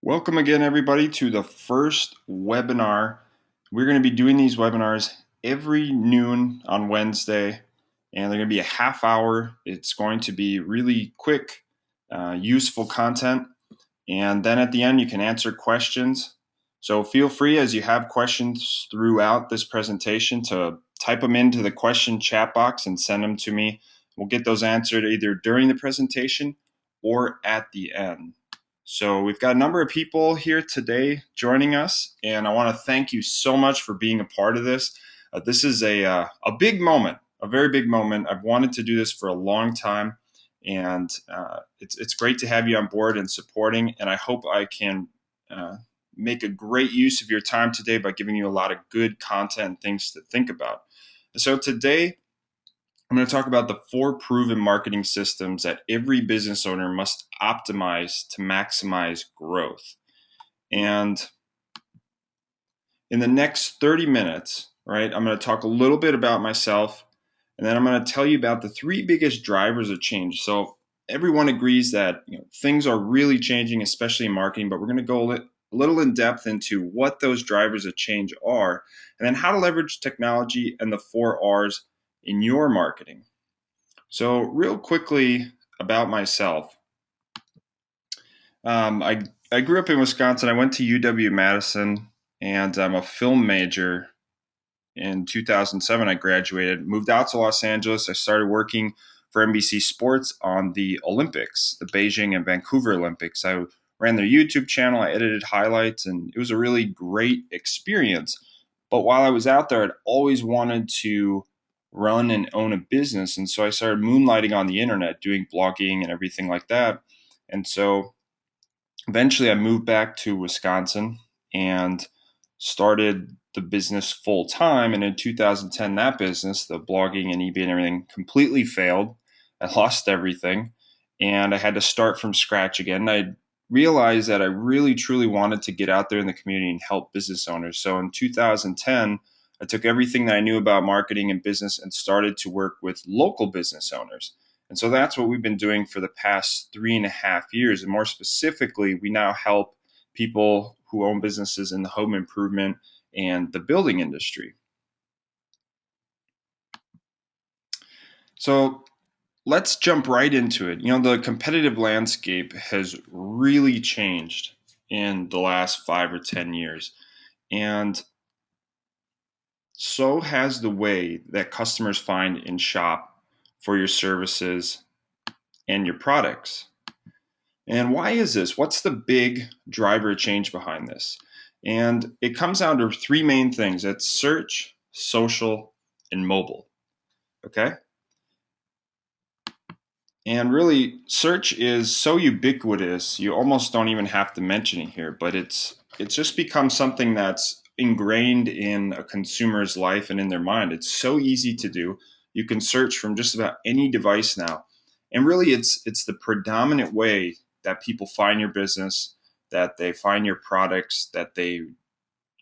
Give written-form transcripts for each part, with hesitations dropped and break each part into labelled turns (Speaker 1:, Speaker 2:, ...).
Speaker 1: Welcome again, everybody, to the first webinar. We're going to be doing these webinars every noon on Wednesday, and they're going to be a half hour. It's going to be really quick, useful content, and then at the end, you can answer questions. So feel free, as you have questions throughout this presentation, to type them into the question chat box and send them to me. We'll get those answered either during the presentation or at the end. So we've got a number of people here today joining us, and I want to thank you so much for being a part of this. This is a big moment, a very big moment. I've wanted to do this for a long time, and it's great to have you on board and supporting, and I hope I can make a great use of your time today by giving you a lot of good content and things to think about. So today, I'm going to talk about the 4 proven marketing systems that every business owner must optimize to maximize growth. And in the next 30 minutes, right, I'm going to talk a little bit about myself, and then I'm going to tell you about the 3 biggest drivers of change. So everyone agrees that things are really changing, especially in marketing, but we're going to go a little in depth into what those drivers of change are, and then how to leverage technology and the 4 R's in your marketing. So real quickly about myself. I grew up in Wisconsin. I went to UW-Madison, and I'm a film major. In 2007, I graduated, moved out to Los Angeles. I started working for NBC Sports on the Olympics, the Beijing and Vancouver Olympics. I ran their YouTube channel. I edited highlights, and it was a really great experience. But while I was out there, I'd always wanted to run and own a business. And so I started moonlighting on the internet, doing blogging and everything like that. And so eventually I moved back to Wisconsin and started the business full time. And in 2010, that business, the blogging and eBay and everything, completely failed. I lost everything, and I had to start from scratch again. I realized that I really, truly wanted to get out there in the community and help business owners. So in 2010, I took everything that I knew about marketing and business and started to work with local business owners. And so that's what we've been doing for the past 3.5 years. And more specifically, we now help people who own businesses in the home improvement and the building industry. So let's jump right into it. The competitive landscape has really changed in the last 5 or 10 years. And so has the way that customers find and shop for your services and your products. And why is this? What's the big driver change behind this? And it comes down to 3 main things. It's search, social, and mobile. Okay? And really, search is so ubiquitous, you almost don't even have to mention it here, but it's just become something that's ingrained in a consumer's life and in their mind. It's so easy to do. You can search from just about any device now. And really, it's the predominant way that people find your business, that they find your products, that they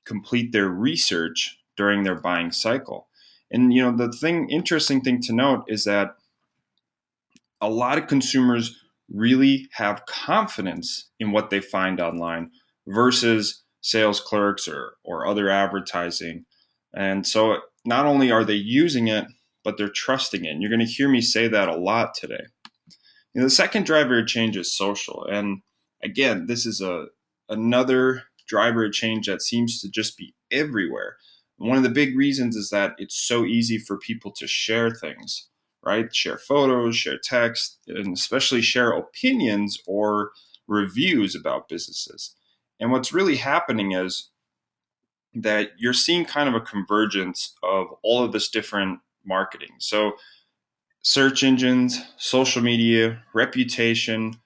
Speaker 1: complete their research during their buying cycle. And the interesting thing to note is that a lot of consumers really have confidence in what they find online versus sales clerks or other advertising. And so not only are they using it, but they're trusting it. And you're going to hear me say that a lot today. The second driver of change is social. And again, this is another driver of change that seems to just be everywhere. One of the big reasons is that it's so easy for people to share things, right? Share photos, share text, and especially share opinions or reviews about businesses. And what's really happening is that you're seeing kind of a convergence of all of this different marketing. So search engines, social media, reputation,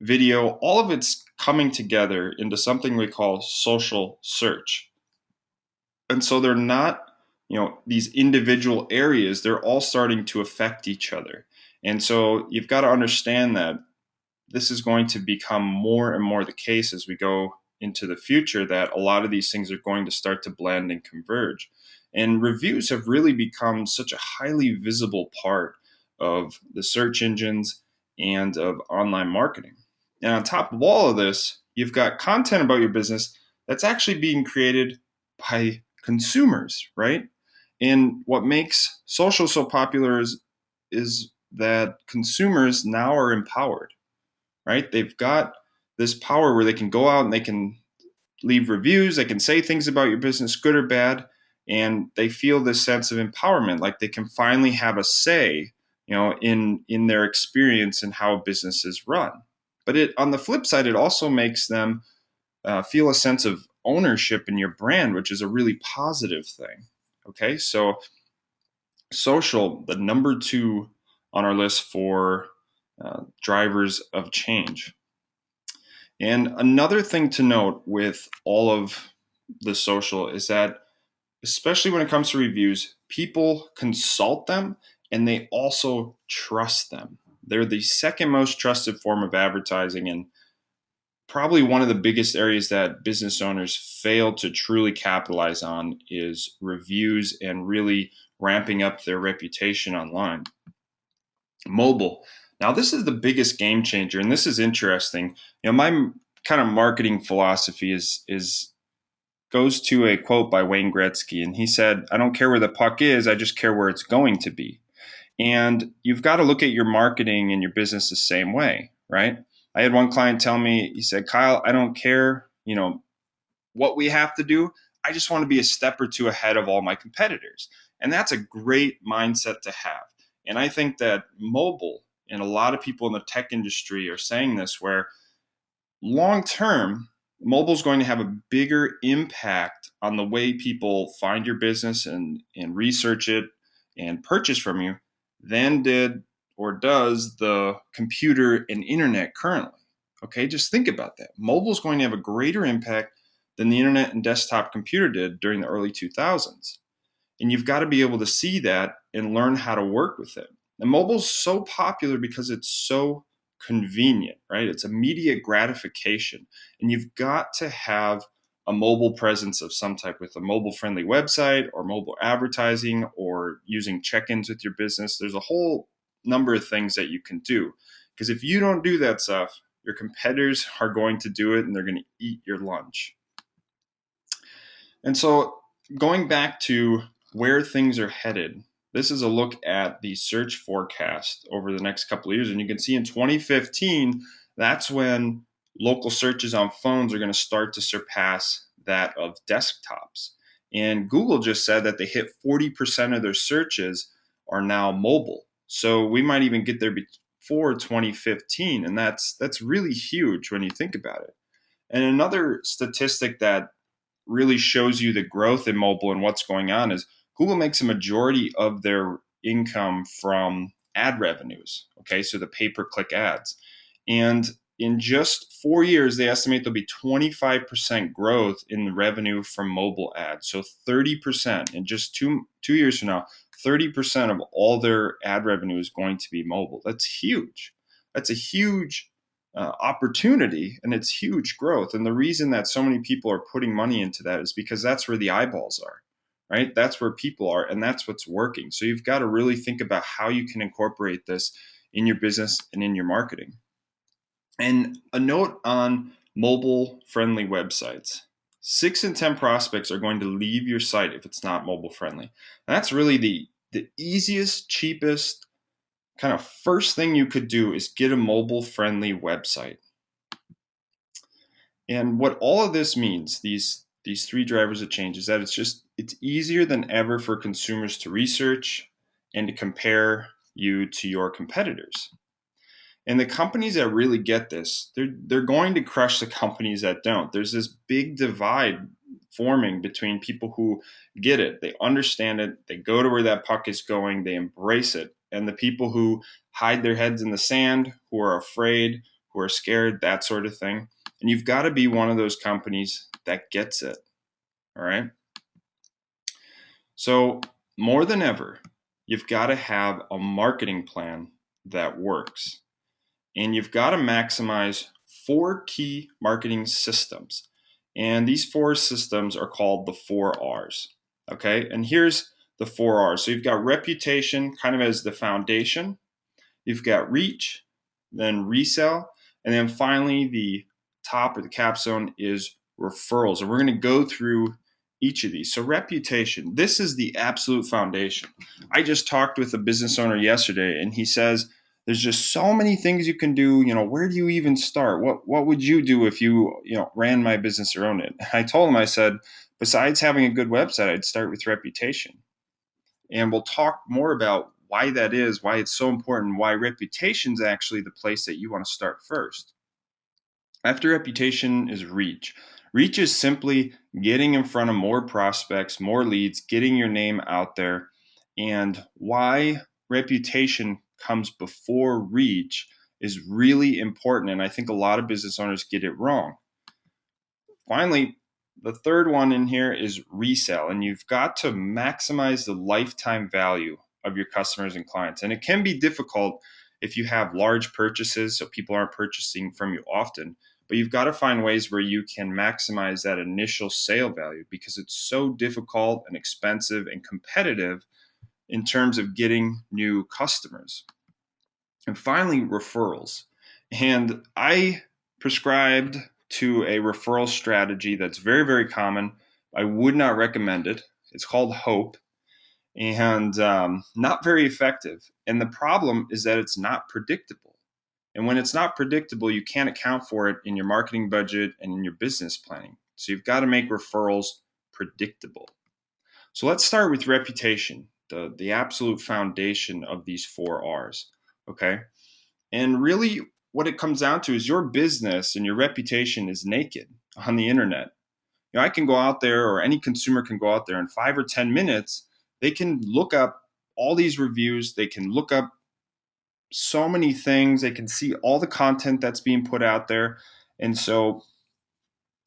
Speaker 1: video, all of it's coming together into something we call social search. And so they're not, these individual areas, they're all starting to affect each other. And so you've got to understand that this is going to become more and more the case as we go into the future, that a lot of these things are going to start to blend and converge. And reviews have really become such a highly visible part of the search engines and of online marketing. And on top of all of this, you've got content about your business that's actually being created by consumers, right? And what makes social so popular is that consumers now are empowered, right? They've got this power where they can go out and they can leave reviews, they can say things about your business, good or bad, and they feel this sense of empowerment, like they can finally have a say, in their experience and how a business is run. But on the flip side, it also makes them feel a sense of ownership in your brand, which is a really positive thing. Okay, so social, the number two on our list for drivers of change. And another thing to note with all of the social is that, especially when it comes to reviews, people consult them and they also trust them. They're the second most trusted form of advertising, and probably one of the biggest areas that business owners fail to truly capitalize on is reviews and really ramping up their reputation online. Mobile. Now, this is the biggest game changer, and this is interesting. My kind of marketing philosophy is goes to a quote by Wayne Gretzky, and he said, "I don't care where the puck is, I just care where it's going to be." And you've got to look at your marketing and your business the same way, right? I had one client tell me, he said, "Kyle, I don't care, what we have to do. I just want to be a step or two ahead of all my competitors." And that's a great mindset to have. And I think that mobile, and a lot of people in the tech industry are saying this, where long term, mobile is going to have a bigger impact on the way people find your business and research it and purchase from you than did or does the computer and internet currently. Okay, just think about that. Mobile is going to have a greater impact than the internet and desktop computer did during the early 2000s. And you've got to be able to see that and learn how to work with it. And mobile's so popular because it's so convenient, right? It's immediate gratification. And you've got to have a mobile presence of some type, with a mobile friendly website or mobile advertising or using check-ins with your business. There's a whole number of things that you can do. Because if you don't do that stuff, your competitors are going to do it and they're going to eat your lunch. And so, going back to where things are headed, this is a look at the search forecast over the next couple of years. And you can see in 2015, that's when local searches on phones are going to start to surpass that of desktops. And Google just said that they hit 40% of their searches are now mobile. So we might even get there before 2015. And that's really huge when you think about it. And another statistic that really shows you the growth in mobile and what's going on is Google makes a majority of their income from ad revenues. Okay, so the pay-per-click ads. And in just 4 years, they estimate there'll be 25% growth in the revenue from mobile ads. So 30% in just two years from now, 30% of all their ad revenue is going to be mobile. That's huge. That's a huge opportunity, and it's huge growth. And the reason that so many people are putting money into that is because that's where the eyeballs are, right? That's where people are, and that's what's working. So you've got to really think about how you can incorporate this in your business and in your marketing. And a note on mobile friendly websites: 6 in 10 prospects are going to leave your site if it's not mobile friendly. And that's really the easiest, cheapest, kind of first thing you could do is get a mobile friendly website. And what all of this means, these three drivers of change, is that it's easier than ever for consumers to research and to compare you to your competitors. And the companies that really get this, they're going to crush the companies that don't. There's this big divide forming between people who get it, they understand it, they go to where that puck is going, they embrace it, and the people who hide their heads in the sand, who are afraid, who are scared, that sort of thing. And you've got to be one of those companies that gets it. All right. So more than ever, you've got to have a marketing plan that works. And you've got to maximize 4 key marketing systems. And these 4 systems are called the 4 R's. Okay. And here's the 4 R's. So you've got reputation kind of as the foundation. You've got reach, then resell, and then finally the top or the capstone is referrals. And we're going to go through each of these. So reputation, this is the absolute foundation. I just talked with a business owner yesterday, and he says there's just so many things you can do. Where do you even start? What would you do if you ran my business or owned it? I told him, I said, besides having a good website, I'd start with reputation. And we'll talk more about why that is, why it's so important, why reputation is actually the place that you want to start first. After reputation is reach. Reach is simply getting in front of more prospects, more leads, getting your name out there. And why reputation comes before reach is really important. And I think a lot of business owners get it wrong. Finally, the third one in here is resell. And you've got to maximize the lifetime value of your customers and clients. And it can be difficult if you have large purchases, so people aren't purchasing from you often. But you've got to find ways where you can maximize that initial sale value, because it's so difficult and expensive and competitive in terms of getting new customers. And finally, referrals. And I prescribed to a referral strategy that's very, very common. I would not recommend it. It's called Hope, and not very effective. And the problem is that it's not predictable. And when it's not predictable, you can't account for it in your marketing budget and in your business planning. So you've got to make referrals predictable. So let's start with reputation, the absolute foundation of these 4 R's. Okay. And really, what it comes down to is your business and your reputation is naked on the internet. I can go out there, or any consumer can go out there in 5 or 10 minutes. They can look up all these reviews. They can look up so many things. They can see all the content that's being put out there. And so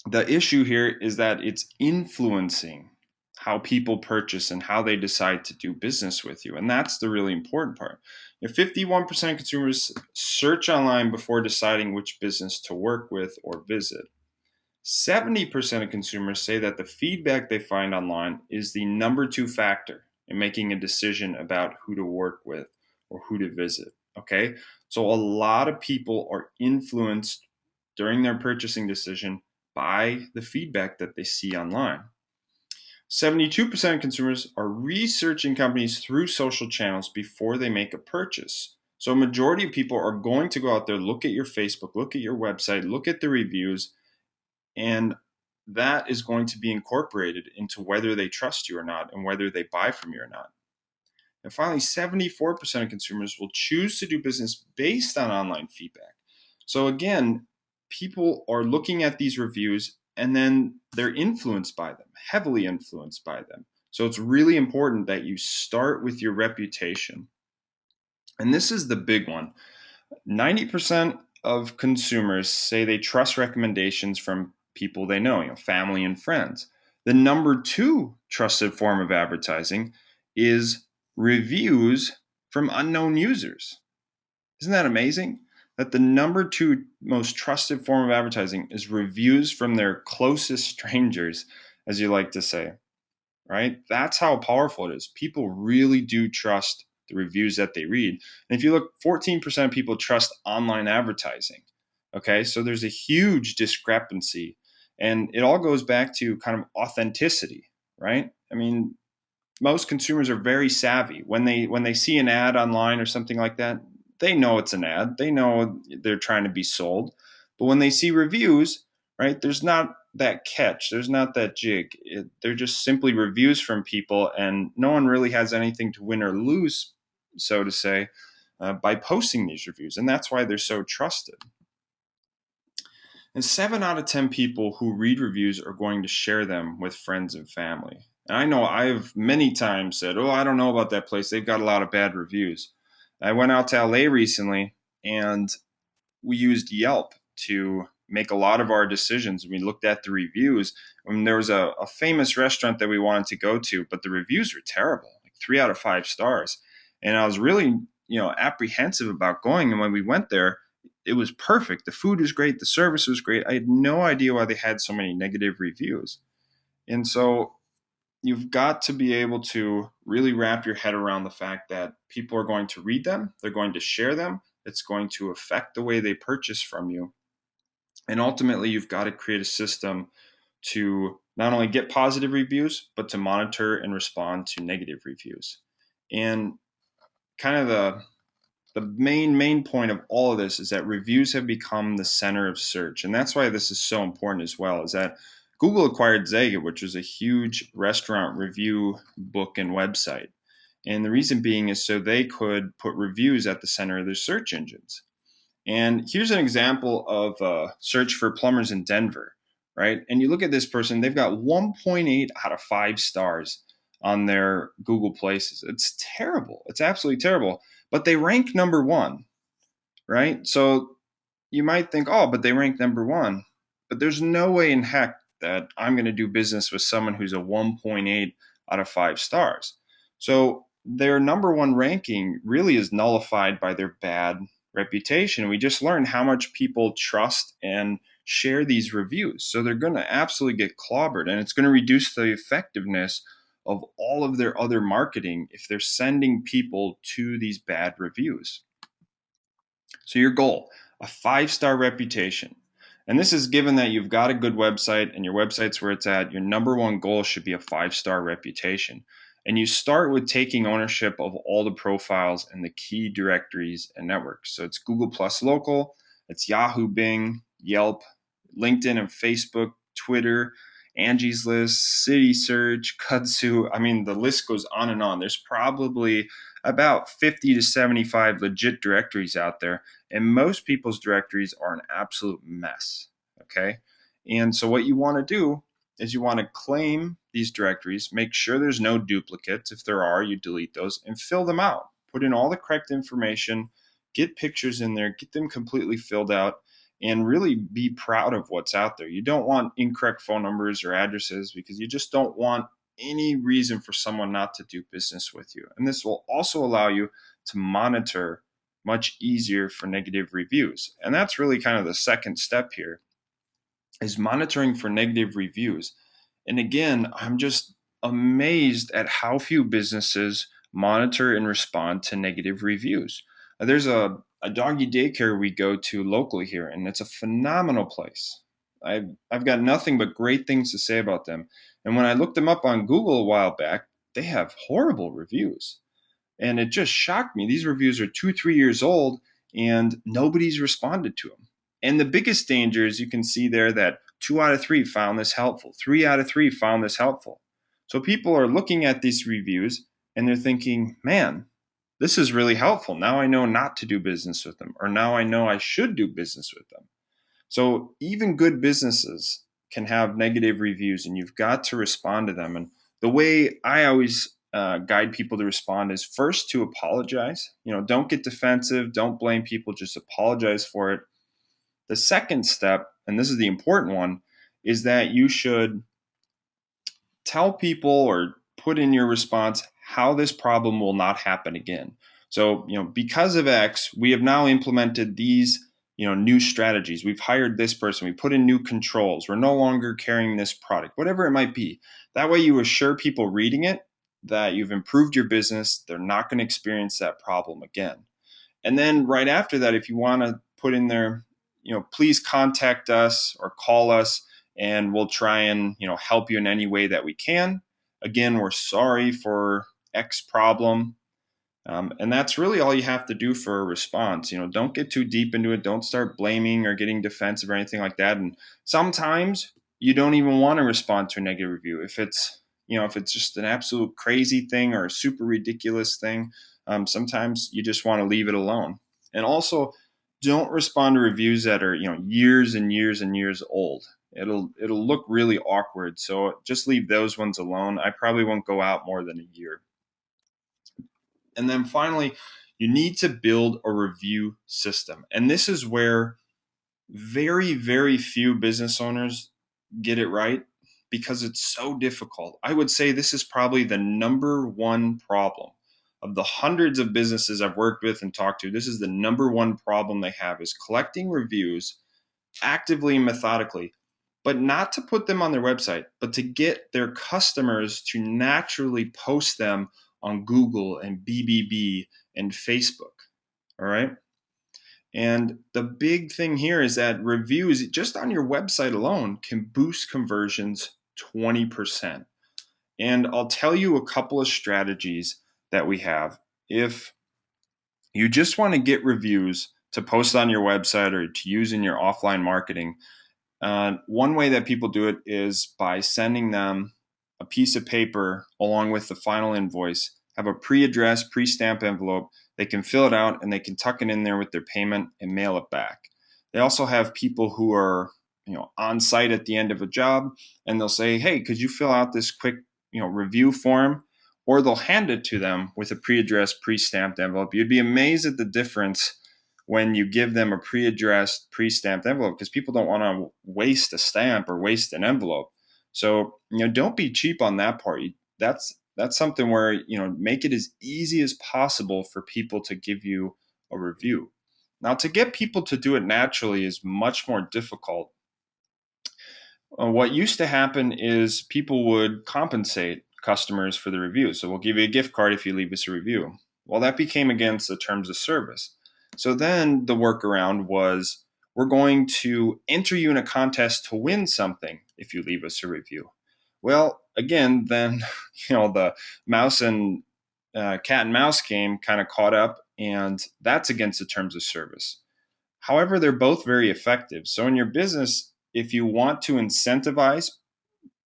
Speaker 1: the issue here is that it's influencing how people purchase and how they decide to do business with you. And that's the really important part. 51% of consumers search online before deciding which business to work with or visit. 70% of consumers say that the feedback they find online is the number 2 factor in making a decision about who to work with or who to visit. Okay, so a lot of people are influenced during their purchasing decision by the feedback that they see online. 72% of consumers are researching companies through social channels before they make a purchase. So a majority of people are going to go out there, look at your Facebook, look at your website, look at the reviews, and that is going to be incorporated into whether they trust you or not and whether they buy from you or not. And finally, 74% of consumers will choose to do business based on online feedback. So again, people are looking at these reviews and then they're influenced by them, heavily influenced by them. So it's really important that you start with your reputation. And this is the big one. 90% of consumers say they trust recommendations from people they know, family and friends. The number 2 trusted form of advertising is reviews from unknown users. Isn't that amazing? That the number 2 most trusted form of advertising is reviews from their closest strangers, as you like to say, right? That's how powerful it is. People really do trust the reviews that they read. And if you look, 14% of people trust online advertising. Okay, so there's a huge discrepancy. And it all goes back to kind of authenticity, right? I mean, most consumers are very savvy. When they see an ad online or something like that, they know it's an ad. They know they're trying to be sold. But when they see reviews, right, there's not that catch. There's not that jig. They're just simply reviews from people, and no one really has anything to win or lose, so to say, by posting these reviews. And that's why they're so trusted. And 7 out of 10 people who read reviews are going to share them with friends and family. And I know I've many times said, oh, I don't know about that place. They've got a lot of bad reviews. I went out to LA recently, and we used Yelp to make a lot of our decisions. We looked at the reviews. And there was a famous restaurant that we wanted to go to, but the reviews were terrible, like 3 out of 5 stars. And I was really, apprehensive about going. And when we went there, it was perfect. The food was great. The service was great. I had no idea why they had so many negative reviews. And so you've got to be able to really wrap your head around the fact that people are going to read them. They're going to share them. It's going to affect the way they purchase from you. And ultimately, you've got to create a system to not only get positive reviews, but to monitor and respond to negative reviews. And kind of the main point of all of this is that reviews have become the center of search. And that's why this is so important as well, is that Google acquired Zagat, which was a huge restaurant review book and website. And the reason being is so they could put reviews at the center of their search engines. And here's an example of a search for plumbers in Denver, right? And you look at this person, they've got 1.8 out of 5 stars on their Google Places. It's terrible. It's absolutely terrible. But they rank number one, right? So you might think, oh, but they rank number one. But there's no way in heck that I'm going to do business with someone who's a 1.8 out of 5 stars. So their number one ranking really is nullified by their bad reputation. We just learned how much people trust and share these reviews. So they're going to absolutely get clobbered, and it's going to reduce the effectiveness of all of their other marketing if they're sending people to these bad reviews. So your goal, a 5-star reputation. And this is given that you've got a good website and your website's where it's at, your number one goal should be a 5-star reputation. And you start with taking ownership of all the profiles and the key directories and networks. So it's Google Plus Local, it's Yahoo, Bing, Yelp, LinkedIn and Facebook, Twitter, Angie's List, City Search, Kudzu. I mean, the list goes on and on. There's probably about 50 to 75 legit directories out there, and most people's directories are an absolute mess. Okay. And so, what you want to do is you want to claim these directories, make sure there's no duplicates. If there are, you delete those and fill them out. Put in all the correct information, get pictures in there, get them completely filled out, and really be proud of what's out there. You don't want incorrect phone numbers or addresses because you just don't want any reason for someone not to do business with you. And this will also allow you to monitor much easier for negative reviews. And that's really kind of the second step here is monitoring for negative reviews. And again, I'm just amazed at how few businesses monitor and respond to negative reviews. There's a doggy daycare we go to locally here, and it's a phenomenal place. I've got nothing but great things to say about them. And when I looked them up on Google a while back, they have horrible reviews. And it just shocked me. These reviews are 2, 3 years old and nobody's responded to them. And the biggest danger is you can see there that 2 out of 3 found this helpful, 3 out of 3 found this helpful. So people are looking at these reviews and they're thinking, man, this is really helpful. Now I know not to do business with them, or now I know I should do business with them. So even good businesses can have negative reviews, and you've got to respond to them. And the way I always guide people to respond is first to apologize. Don't get defensive, don't blame people, just apologize for it. The second step, and this is the important one, is that you should tell people or put in your response how this problem will not happen again. So, because of X, we have now implemented these, new strategies. We've hired this person. We put in new controls. We're no longer carrying this product, whatever it might be. That way you assure people reading it that you've improved your business. They're not going to experience that problem again. And then right after that, if you want to put in there, please contact us or call us and we'll try and, help you in any way that we can. Again, we're sorry for X problem. And that's really all you have to do for a response. Don't get too deep into it. Don't start blaming or getting defensive or anything like that. And sometimes you don't even want to respond to a negative review. If it's just an absolute crazy thing or a super ridiculous thing, sometimes you just want to leave it alone. And also, don't respond to reviews that are years and years and years old. It'll look really awkward. So just leave those ones alone. I probably won't go out more than a year. And then finally, you need to build a review system. And this is where very, very few business owners get it right because it's so difficult. I would say this is probably the number one problem of the hundreds of businesses I've worked with and talked to. This is the number one problem they have is collecting reviews actively and methodically, but not to put them on their website, but to get their customers to naturally post them on Google and BBB and Facebook. All right. And the big thing here is that reviews just on your website alone can boost conversions 20%. And I'll tell you a couple of strategies that we have. If you just want to get reviews to post on your website or to use in your offline marketing, one way that people do it is by sending them a piece of paper along with the final invoice, have a pre-addressed, pre-stamped envelope. They can fill it out and they can tuck it in there with their payment and mail it back. They also have people who are, on site at the end of a job, and they'll say, "Hey, could you fill out this quick, review form?" Or they'll hand it to them with a pre-addressed, pre-stamped envelope. You'd be amazed at the difference when you give them a pre-addressed, pre-stamped envelope, because people don't want to waste a stamp or waste an envelope. So, don't be cheap on that part. That's something where, make it as easy as possible for people to give you a review. Now, to get people to do it naturally is much more difficult. What used to happen is people would compensate customers for the review. So we'll give you a gift card if you leave us a review. Well, that became against the terms of service. So then the workaround was, we're going to enter you in a contest to win something if you leave us a review. Well, again, then the mouse and cat and mouse game kind of caught up, and that's against the terms of service. However, they're both very effective. So in your business, if you want to incentivize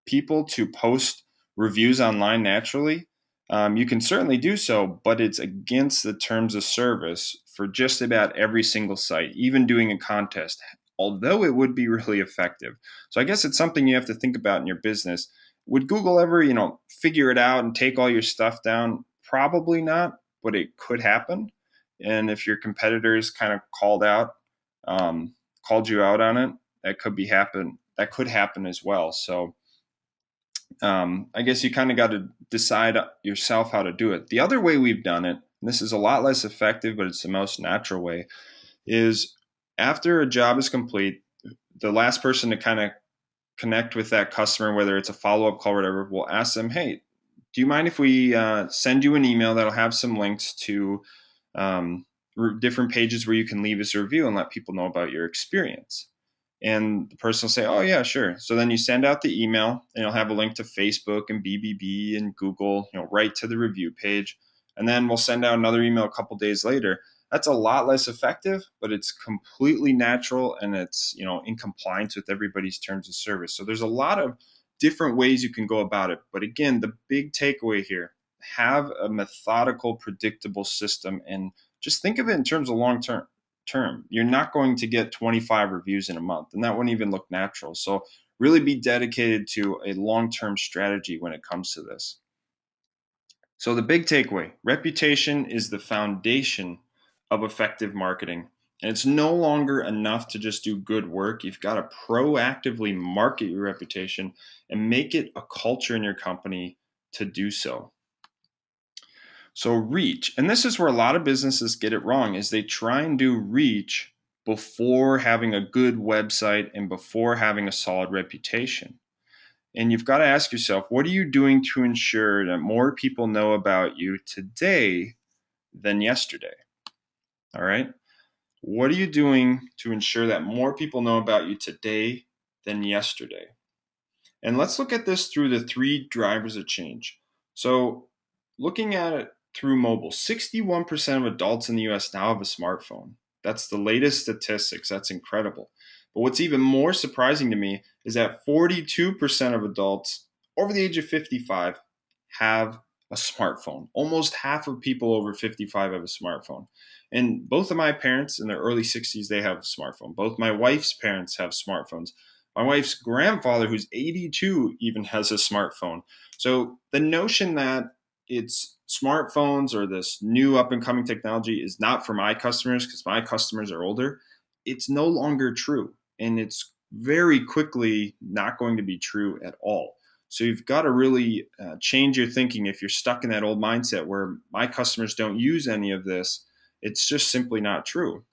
Speaker 1: people to post reviews online naturally, you can certainly do so, but it's against the terms of service for just about every single site, even doing a contest, although it would be really effective. So I guess it's something you have to think about in your business. Would Google ever, figure it out and take all your stuff down? Probably not, but it could happen. And if your competitors kind of called you out on it, that could happen as well. So I guess you kind of got to decide yourself how to do it. The other way we've done it, and this is a lot less effective, but it's the most natural way, is after a job is complete, the last person to kind of connect with that customer, whether it's a follow-up call or whatever, we'll ask them, "Hey, do you mind if we send you an email that'll have some links to different pages where you can leave us a review and let people know about your experience?" And the person will say, "Oh yeah, sure." So then you send out the email and you'll have a link to Facebook and BBB and Google, right to the review page. And then we'll send out another email a couple days later. That's a lot less effective, but it's completely natural and it's, in compliance with everybody's terms of service. So there's a lot of different ways you can go about it. But again, the big takeaway here, have a methodical, predictable system, and just think of it in terms of long term. You're not going to get 25 reviews in a month, and that wouldn't even look natural. So really be dedicated to a long-term strategy when it comes to this. So the big takeaway, reputation is the foundation of effective marketing. And it's no longer enough to just do good work. You've got to proactively market your reputation and make it a culture in your company to do so. So reach, and this is where a lot of businesses get it wrong, is they try and do reach before having a good website and before having a solid reputation. And you've got to ask yourself, what are you doing to ensure that more people know about you today than yesterday? All right. What are you doing to ensure that more people know about you today than yesterday? And let's look at this through the three drivers of change. So, looking at it through mobile, 61% of adults in the US now have a smartphone. That's the latest statistics. That's incredible. But what's even more surprising to me is that 42% of adults over the age of 55 have a smartphone. Almost half of people over 55 have a smartphone. And both of my parents in their early 60s, they have a smartphone. Both my wife's parents have smartphones. My wife's grandfather, who's 82, even has a smartphone. So the notion that it's smartphones or this new up and coming technology is not for my customers because my customers are older, it's no longer true. And it's very quickly not going to be true at all. So you've got to really change your thinking if you're stuck in that old mindset where my customers don't use any of this. It's just simply not true.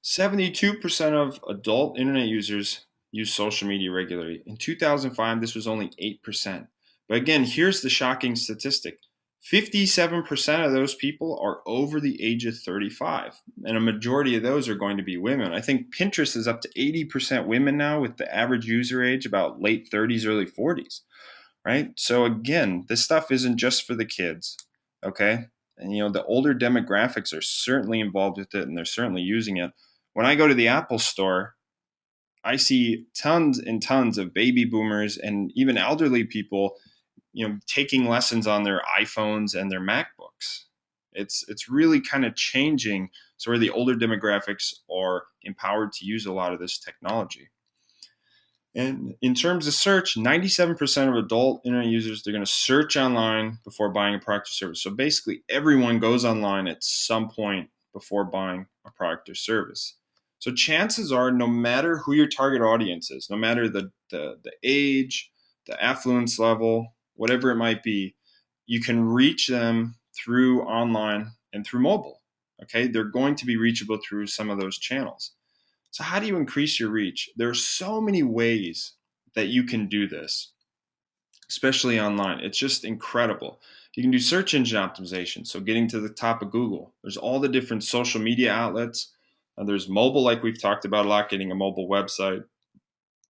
Speaker 1: 72% of adult internet users use social media regularly. In 2005, this was only 8%. But again, here's the shocking statistic. 57% of those people are over the age of 35, and a majority of those are going to be women. I think Pinterest is up to 80% women now, with the average user age about late 30s, early 40s, right? So again, this stuff isn't just for the kids, okay? And the older demographics are certainly involved with it, and they're certainly using it. When I go to the Apple store, I see tons and tons of baby boomers and even elderly people, taking lessons on their iPhones and their MacBooks. It's really kind of changing, so where the older demographics are empowered to use a lot of this technology. And in terms of search, 97% of adult internet users, they're going to search online before buying a product or service. So basically, everyone goes online at some point before buying a product or service. So chances are, no matter who your target audience is, no matter the age, the affluence level, whatever it might be, you can reach them through online and through mobile. Okay, they're going to be reachable through some of those channels. So, how do you increase your reach? There are so many ways that you can do this, especially online. It's just incredible. You can do search engine optimization, so getting to the top of Google. There's all the different social media outlets. There's mobile, like we've talked about a lot, getting a mobile website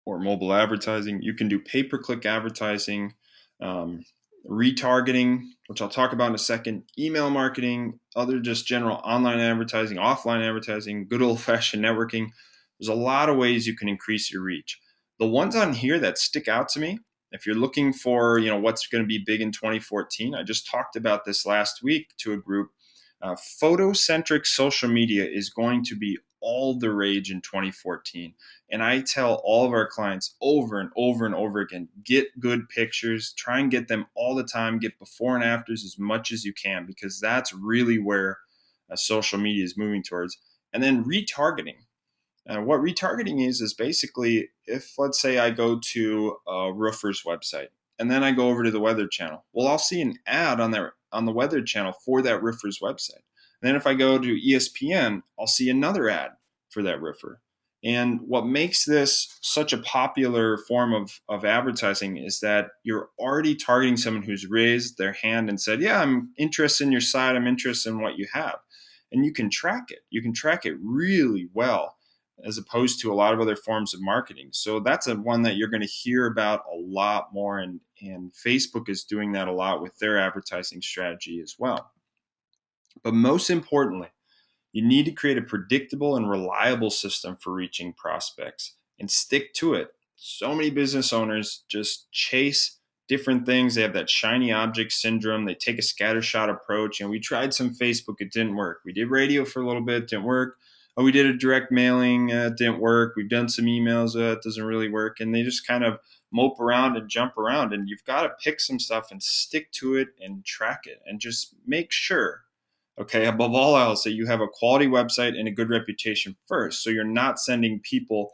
Speaker 1: or mobile advertising. You can do pay-per-click advertising, um, retargeting, which I'll talk about in a second, email marketing, other just general online advertising, offline advertising, good old-fashioned networking. There's a lot of ways you can increase your reach. The ones on here that stick out to me, if you're looking for what's going to be big in 2014, I just talked about this last week to a group. Photo-centric social media is going to be all the rage in 2014. And I tell all of our clients over and over and over again, get good pictures, try and get them all the time, get before and afters as much as you can, because that's really where social media is moving towards. And then retargeting. What retargeting is basically, if let's say I go to a roofer's website and then I go over to the weather channel, well, I'll see an ad on the weather channel for that roofer's website. And then if I go to ESPN, I'll see another ad for that roofer. And what makes this such a popular form of advertising is that you're already targeting someone who's raised their hand and said, yeah, I'm interested in your site, I'm interested in what you have. And you can track it. You can track it really well, as opposed to a lot of other forms of marketing. So that's one that you're going to hear about a lot more, and Facebook is doing that a lot with their advertising strategy as well. But most importantly, you need to create a predictable and reliable system for reaching prospects and stick to it. So many business owners just chase different things. They have that shiny object syndrome. They take a scattershot approach. And we tried some Facebook, it didn't work. We did radio for a little bit, didn't work. Oh, we did a direct mailing, it didn't work. We've done some emails, it doesn't really work. And they just kind of mope around and jump around. And you've got to pick some stuff and stick to it and track it and just make sure, okay, above all else, that you have a quality website and a good reputation first. So you're not sending people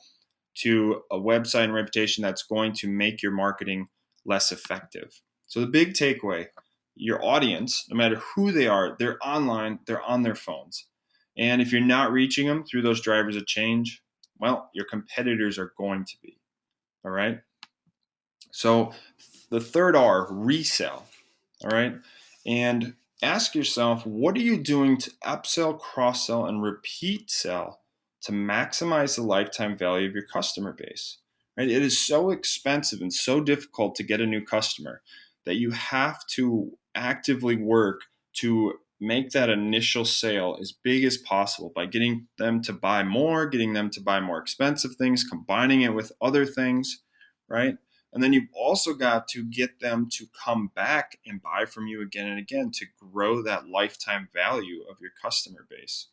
Speaker 1: to a website and reputation that's going to make your marketing less effective. So the big takeaway, your audience, no matter who they are, they're online, they're on their phones. And if you're not reaching them through those drivers of change, well, your competitors are going to be. All right. So the third R, resell. All right. And ask yourself, what are you doing to upsell, cross sell, and repeat sell to maximize the lifetime value of your customer base? Right? It is so expensive and so difficult to get a new customer that you have to actively work to make that initial sale as big as possible by getting them to buy more, getting them to buy more expensive things, combining it with other things, right? And then you've also got to get them to come back and buy from you again and again to grow that lifetime value of your customer base.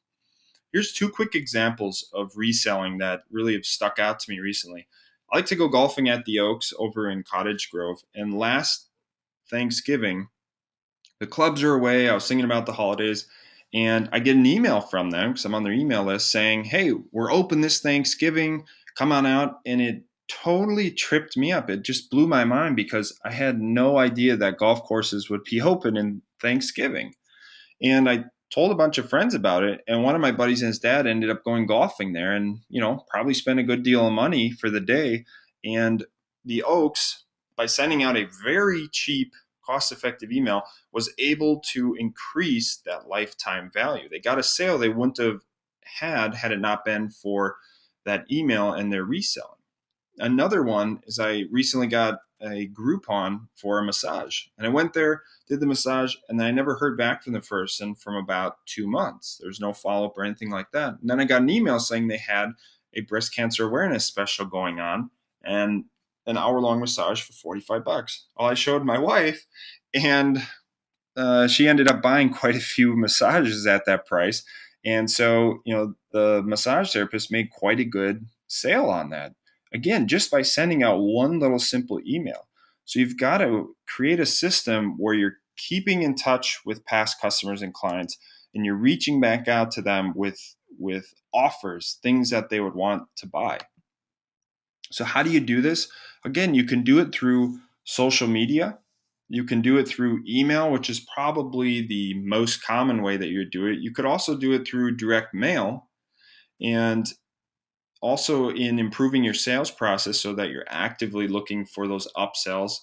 Speaker 1: Here's two quick examples of reselling that really have stuck out to me recently. I like to go golfing at the Oaks over in Cottage Grove. And last Thanksgiving, the clubs are away. I was thinking about the holidays. And I get an email from them, because I'm on their email list, saying, hey, we're open this Thanksgiving. Come on out. And it totally tripped me up. It just blew my mind, because I had no idea that golf courses would be open in Thanksgiving. And I told a bunch of friends about it. And one of my buddies and his dad ended up going golfing there, and, probably spent a good deal of money for the day. And the Oaks, by sending out a very cheap cost-effective email was able to increase that lifetime value. They got a sale they wouldn't have had it not been for that email and their reselling. Another one is I recently got a Groupon for a massage, and I went there, did the massage, and I never heard back from the person from about 2 months. There's no follow-up or anything like that. And then I got an email saying they had a breast cancer awareness special going on and an hour-long massage for $45. Well, I showed my wife, and she ended up buying quite a few massages at that price. And so, the massage therapist made quite a good sale on that. Again, just by sending out one little simple email. So you've got to create a system where you're keeping in touch with past customers and clients, and you're reaching back out to them with offers, things that they would want to buy. So how do you do this? Again, you can do it through social media. You can do it through email, which is probably the most common way that you do it. You could also do it through direct mail, and also in improving your sales process so that you're actively looking for those upsells,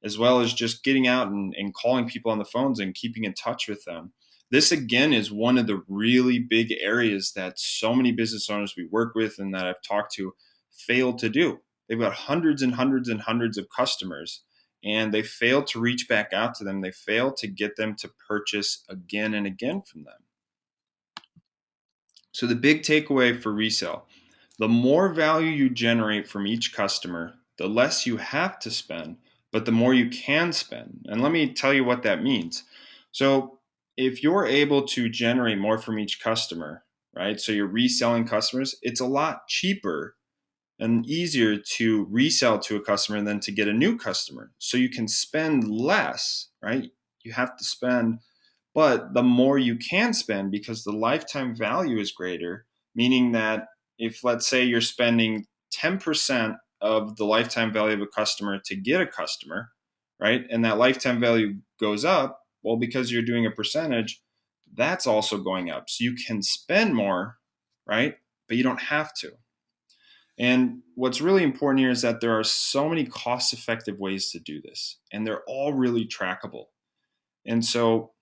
Speaker 1: as well as just getting out and calling people on the phones and keeping in touch with them. This again is one of the really big areas that so many business owners we work with and that I've talked to fail to do. They've got hundreds and hundreds and hundreds of customers, and they fail to reach back out to them. They fail to get them to purchase again and again from them. So the big takeaway for resale: the more value you generate from each customer, the less you have to spend, but the more you can spend. And let me tell you what that means. So if you're able to generate more from each customer, right? So you're reselling customers, it's a lot cheaper and easier to resell to a customer than to get a new customer. So you can spend less, right? You have to spend, but the more you can spend because the lifetime value is greater, meaning that if, let's say, you're spending 10% of the lifetime value of a customer to get a customer, right? And that lifetime value goes up, well, because you're doing a percentage, that's also going up. So you can spend more, right? But you don't have to. And what's really important here is that there are so many cost effective ways to do this, and they're all really trackable. And so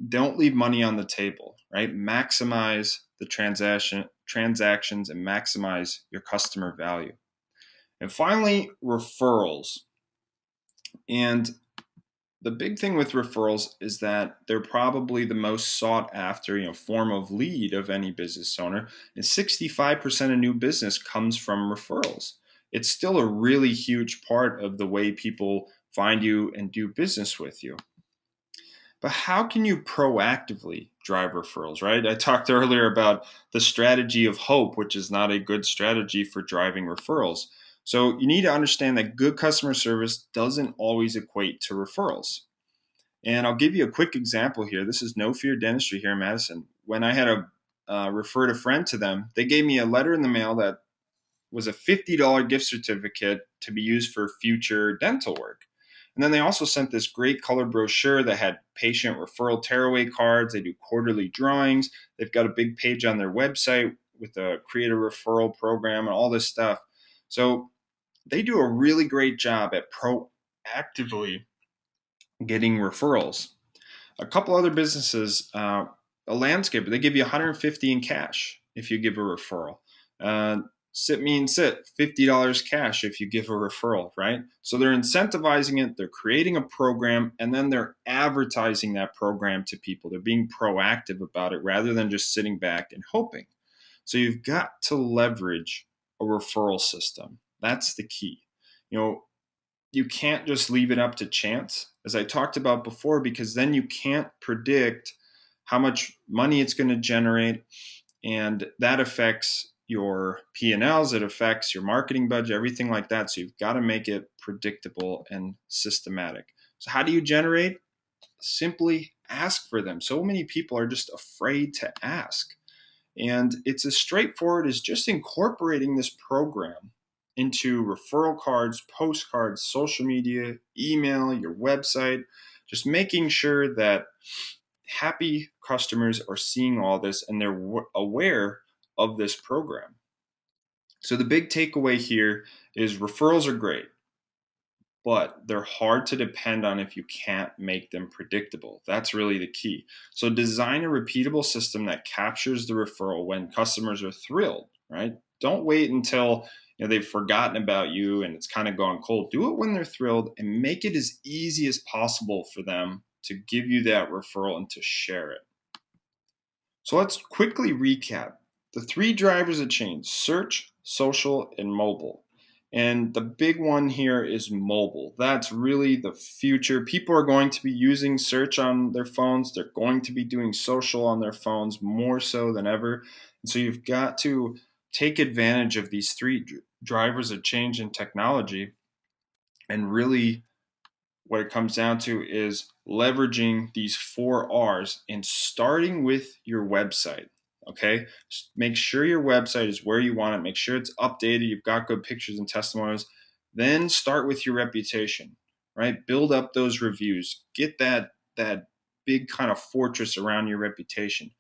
Speaker 1: don't leave money on the table, right? Maximize the transactions and maximize your customer value. And finally, referrals. And the big thing with referrals is that they're probably the most sought after, form of lead of any business owner. And 65% of new business comes from referrals. It's still a really huge part of the way people find you and do business with you. But how can you proactively drive referrals, right? I talked earlier about the strategy of hope, which is not a good strategy for driving referrals. So you need to understand that good customer service doesn't always equate to referrals. And I'll give you a quick example here. This is No Fear Dentistry here in Madison. When I had referred a friend to them, they gave me a letter in the mail that was a $50 gift certificate to be used for future dental work. And then they also sent this great color brochure that had patient referral tearaway cards. They do quarterly drawings. They've got a big page on their website with a create a referral program and all this stuff. So they do a really great job at proactively getting referrals. A couple other businesses, a landscaper, they give you 150 in cash if you give a referral. Sit Me and Sit, $50 cash if you give a referral, right? So they're incentivizing it, they're creating a program, and then they're advertising that program to people. They're being proactive about it rather than just sitting back and hoping. So you've got to leverage a referral system. That's the key. You can't just leave it up to chance, as I talked about before, because then you can't predict how much money it's going to generate, and that affects your P&Ls, it affects your marketing budget, everything like that. So you've got to make it predictable and systematic. So how do you generate? Simply ask for them. So many people are just afraid to ask. And it's as straightforward as just incorporating this program into referral cards, postcards, social media, email, your website, just making sure that happy customers are seeing all this and they're aware of this program. So the big takeaway here is referrals are great. but they're hard to depend on if you can't make them predictable. That's really the key. So design a repeatable system that captures the referral when customers are thrilled, right? Don't wait until they've forgotten about you and it's kind of gone cold. Do it when they're thrilled and make it as easy as possible for them to give you that referral and to share it. So let's quickly recap the three drivers of change: search, social, and mobile. And the big one here is mobile. That's really the future. People are going to be using search on their phones. They're going to be doing social on their phones more so than ever. And so you've got to take advantage of these three drivers of change in technology and really what it comes down to is leveraging these 4 R's and starting with your website. Okay, just make sure your website is where you want it. Make sure it's updated. You've got good pictures and testimonials. Then start with your reputation, right? Build up those reviews. Get that big kind of fortress around your reputation.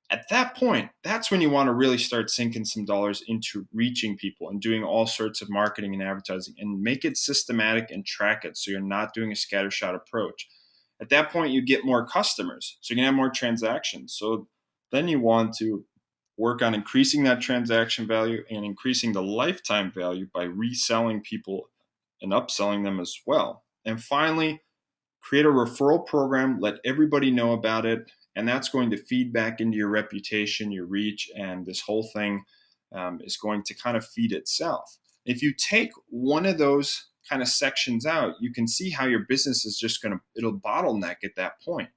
Speaker 1: At that point, that's when you want to really start sinking some dollars into reaching people and doing all sorts of marketing and advertising and make it systematic and track it so you're not doing a scattershot approach. At that point, you get more customers, so you can have more transactions. So then you want to work on increasing that transaction value and increasing the lifetime value by reselling people and upselling them as well. And finally, create a referral program, let everybody know about it, and that's going to feed back into your reputation, your reach, and this whole thing is going to kind of feed itself. If you take one of those kind of sections out, you can see how your business is just it'll bottleneck at that point.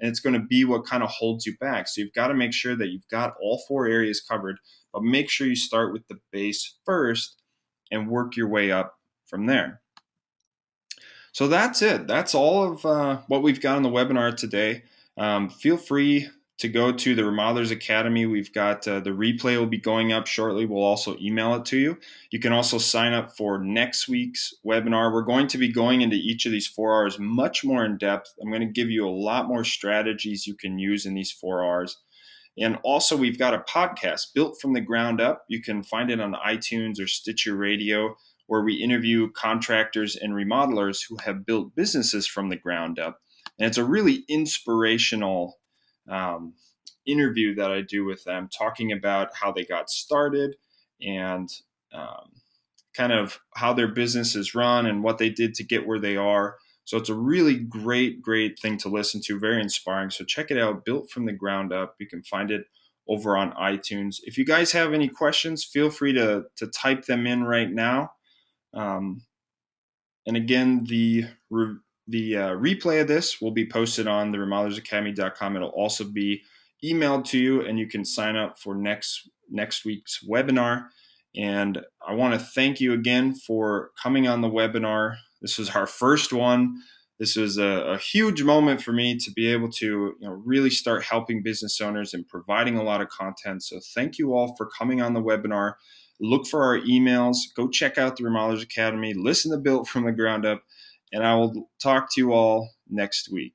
Speaker 1: And it's going to be what kind of holds you back. So you've got to make sure that you've got all 4 areas covered, but make sure you start with the base first and work your way up from there. So that's it. That's all of what we've got on the webinar today. Feel free to go to the Remodelers Academy. We've got the replay will be going up shortly. We'll also email it to you. You can also sign up for next week's webinar. We're going to be going into each of these 4 Rs much more in depth. I'm going to give you a lot more strategies you can use in these 4 Rs. And also, we've got a podcast built from the ground up. You can find it on iTunes or Stitcher Radio, where we interview contractors and remodelers who have built businesses from the ground up. And it's a really inspirational interview that I do with them, talking about how they got started and kind of how their business is run and what they did to get where they are. So it's a really great thing to listen to, very inspiring. So check it out, built from the ground up. You can find it over on iTunes. If you guys have any questions, feel free to type them in right now. And again, the replay of this will be posted on the remodelersacademy.com. It'll also be emailed to you, and you can sign up for next week's webinar. And I want to thank you again for coming on the webinar. This was our first one. This was a huge moment for me to be able to really start helping business owners and providing a lot of content. So thank you all for coming on the webinar. Look for our emails. Go check out the Remodelers Academy. Listen to Built from the Ground Up. And I will talk to you all next week.